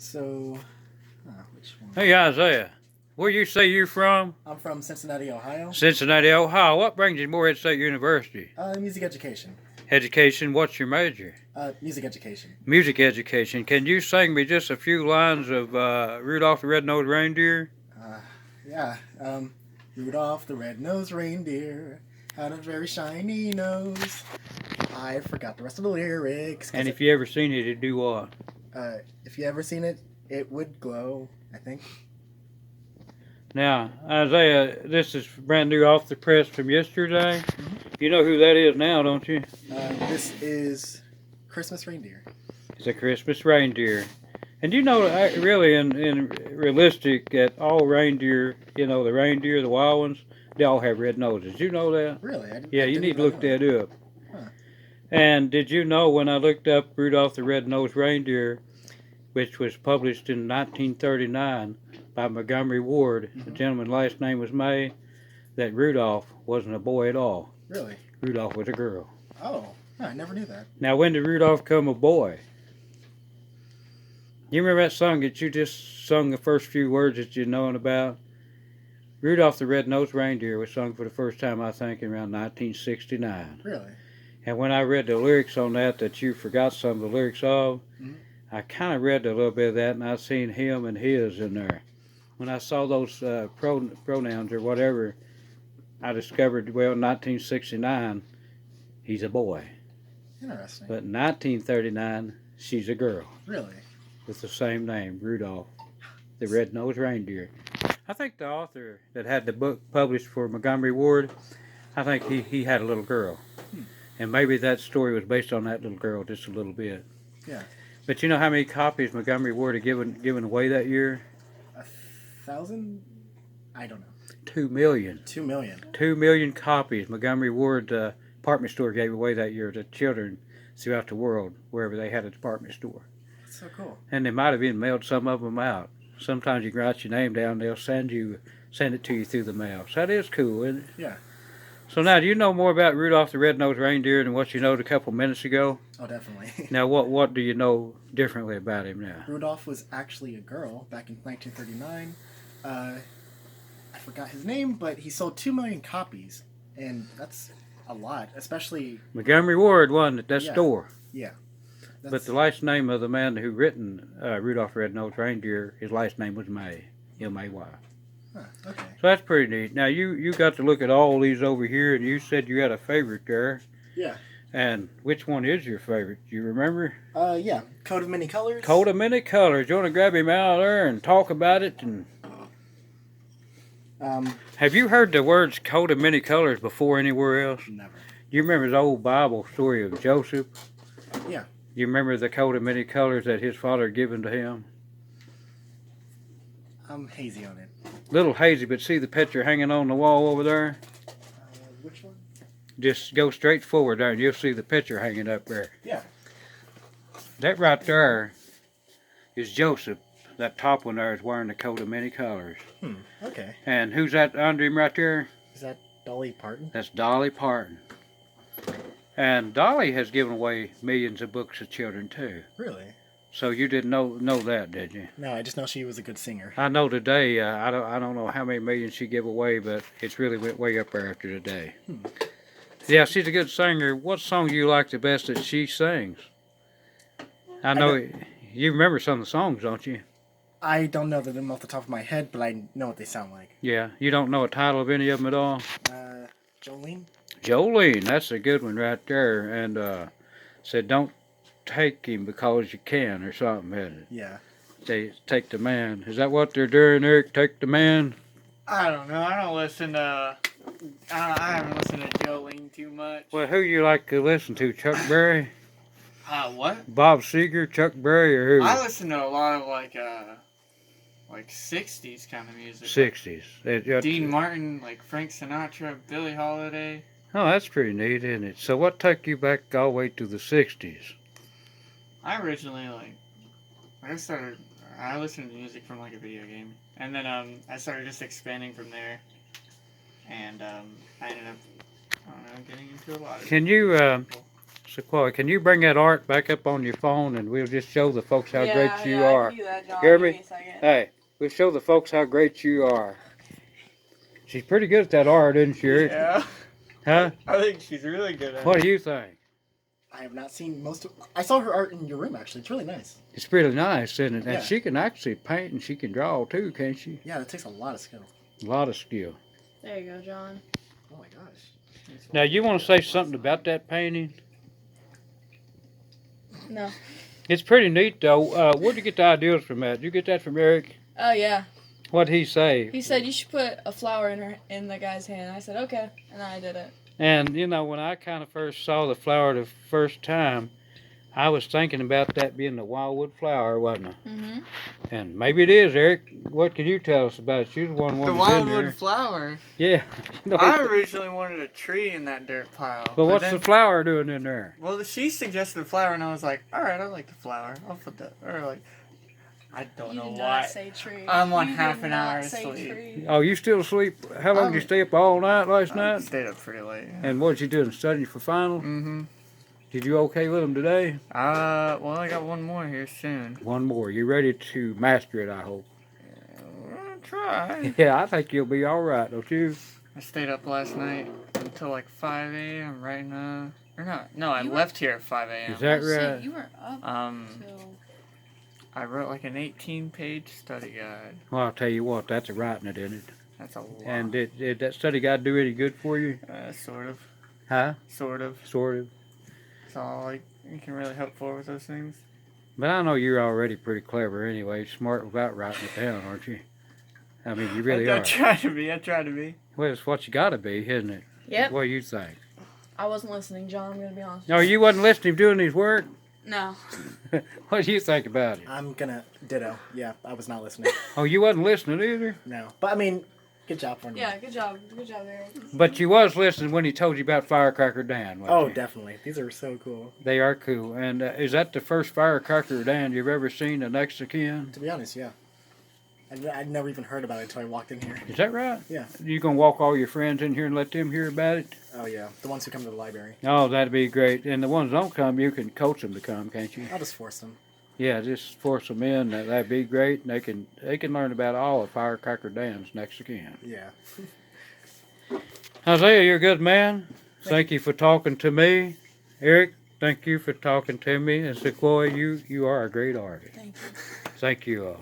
So, which one? Hey Isaiah, where you say you're from? I'm from Cincinnati, Ohio. Cincinnati, Ohio. What brings you to Morehead State University? Music education. Education, what's your major? Music education. Music education. Can you sing me just a few lines of Rudolph the Red-Nosed Reindeer? Yeah. Rudolph the red-nosed reindeer had a very shiny nose. I forgot the rest of the lyrics. And if you ever seen it, it'd do what? If you ever seen it, it would glow, I think. Now, Isaiah, this is brand new off the press from yesterday. Mm-hmm. You know who that is now, don't you? This is Christmas reindeer. It's a Christmas reindeer. And you know, really, in realistic, that all reindeer, you know, the reindeer, the wild ones, they all have red noses. You know that? Really? Yeah, you need to look that up. Huh. And did you know when I looked up Rudolph the Red-Nosed Reindeer, which was published in 1939 by Montgomery Ward, the gentleman's last name was May, that Rudolph wasn't a boy at all. Really? Rudolph was a girl. Oh, I never knew that. Now, when did Rudolph become a boy? You remember that song that you just sung the first few words that you knowing about? Rudolph the Red-Nosed Reindeer was sung for the first time, I think, around 1969. Really? And when I read the lyrics on that you forgot some of the lyrics of, I kind of read a little bit of that, and I seen him and his in there. When I saw those pronouns or whatever, I discovered, well, in 1969, he's a boy. Interesting. But in 1939, she's a girl. Really? With the same name, Rudolph, the Red-Nosed Reindeer. I think the author that had the book published for Montgomery Ward, I think he had a little girl. And maybe that story was based on that little girl just a little bit. Yeah. But you know how many copies Montgomery Ward had given away that year? 1,000? I don't know. 2 million. 2 million. 2 million copies Montgomery Ward department store gave away that year to children throughout the world, wherever they had a department store. That's so cool. And they might have even mailed some of them out. Sometimes you can write your name down, they'll send it to you through the mail. So that is cool, isn't it? Yeah. So now, do you know more about Rudolph the Red-Nosed Reindeer than what you know a couple minutes ago? Oh, definitely. Now, what do you know differently about him now? Rudolph was actually a girl back in 1939. I forgot his name, but he sold 2 million copies, and that's a lot, especially... Montgomery Ward won at that store. Yeah. But the last name of the man who written Rudolph the Red-Nosed Reindeer, his last name was May, M-A-Y. Huh, okay. So that's pretty neat. Now, you got to look at all these over here, and you said you had a favorite there. Yeah. And which one is your favorite? Do you remember? Yeah. Coat of Many Colors. Coat of Many Colors. You want to grab him out there and talk about it? And have you heard the words coat of many colors before anywhere else? Never. You remember the old Bible story of Joseph? Yeah. You remember the coat of many colors that his father had given to him? I'm hazy on it. Little hazy, but see the picture hanging on the wall over there? Which one? Just go straight forward there and you'll see the picture hanging up there. Yeah. That right there is Joseph. That top one there is wearing the coat of many colors. Okay. And who's that under him right there? Is that Dolly Parton? That's Dolly Parton. And Dolly has given away millions of books to children too. Really? So you didn't know that, did you? No, I just know she was a good singer. I know today. I don't know how many millions she gave away, but it's really went way up there after today. Yeah, she's a good singer. What song do you like the best that she sings? I know you remember some of the songs, don't you? I don't know them off the top of my head, but I know what they sound like. Yeah, you don't know a title of any of them at all? Jolene? Jolene, that's a good one right there. And said, don't take him because you can, or something, isn't it? Yeah. They take the man. Is that what they're doing, Eric? Take the man? I don't know. I don't listen to... I haven't listened to Jolene too much. Well, who you like to listen to? Chuck Berry? What? Bob Seger, Chuck Berry, or who? I listen to a lot of like 60s kind of music. 60s. Dean Martin, like Frank Sinatra, Billie Holiday. Oh, that's pretty neat, isn't it? So what took you back all the way to the 60s? I originally I listened to music from like a video game. And then I started just expanding from there. And I ended up, I don't know, getting into a lot of Can you Sequoia, can you bring that art back up on your phone and we'll just show the folks how great you I are. can do that, John. Hear Give me? a second. Hey, we'll show the folks how great you are. She's pretty good at that art, isn't she, Eric? Yeah. Huh? I think she's really good at What it. do you think? I have not seen most of. I saw her art in your room actually. It's really nice. It's pretty nice, isn't it? And Yeah. she can actually paint and she can draw too, can't she? Yeah, that takes a lot of skill. A lot of skill. There you go, John. Oh my gosh. Now, you want to say something about that painting? No. It's pretty neat, though. Where'd you get the ideas from that? Did you get that from Eric? Oh yeah. What'd he say? He said you should put a flower in the guy's hand. I said okay, and I did it. And, you know, when I kind of first saw the flower the first time, I was thinking about that being the wildwood flower, wasn't I? Mm-hmm. And maybe it is, Eric. What can you tell us about it? You're the one The that's in wildwood there. flower. Yeah. You know, I originally wanted a tree in that dirt pile. but what's then, the flower doing in there? Well, she suggested a flower, and I was like, all right, I like the flower. I'll put that. Or like, I don't You know did why. not say tree. I'm on You half did an not hour of say sleep. tree. Oh, you still asleep? How long did you stay up all night last I night? stayed up pretty late. And what did you do? Studying for final? Mm-hmm. Did you okay with them today? Well, I got one more here soon. One more. You ready to master it, I hope. We're gonna try. Yeah, I think you'll be all right, don't you? I stayed up last night until like 5 a.m. right now. Or not. No, I You were- left here at 5 a.m. Is that Oh, shit, right? you weren't up till. I wrote like an 18-page study guide. Well, I'll tell you what, that's a writing it, isn't it? That's a lot. And did that study guide do any good for you? Sort of. Huh? Sort of. Sort of. That's all like you can really hope for with those things. But I know you're already pretty clever anyway. Smart without writing it down, aren't you? I mean, you really I are. try to be. I try to be. Well, it's what you got to be, isn't it? Yep. What do you think? I wasn't listening, John. I'm gonna be honest. No, you wasn't listening doing his work? No. What do you think about it? I'm gonna ditto. Yeah, I was not listening. Oh, you wasn't listening either? No, but I mean, good job for me. Yeah. Good job. Good job, Eric. But you was listening when he told you about Firecracker Dan, wasn't Oh, you? definitely. These are so cool. They are cool. And is that the first Firecracker Dan you've ever seen, the next of kin? To be honest, yeah. I'd never even heard about it until I walked in here. Is that right? Yeah. You gonna walk all your friends in here and let them hear about it? Oh yeah, the ones who come to the library. Oh, that'd be great. And the ones that don't come, you can coach them to come, can't you? I'll just force them. Yeah, just force them in. That'd be great. And they can learn about all of Firecracker Dan's next of kin. Yeah. Isaiah, you're a good man. Thank you for talking to me. Eric, thank you for talking to me. And Sequoia, you are a great artist. Thank you. Thank you all.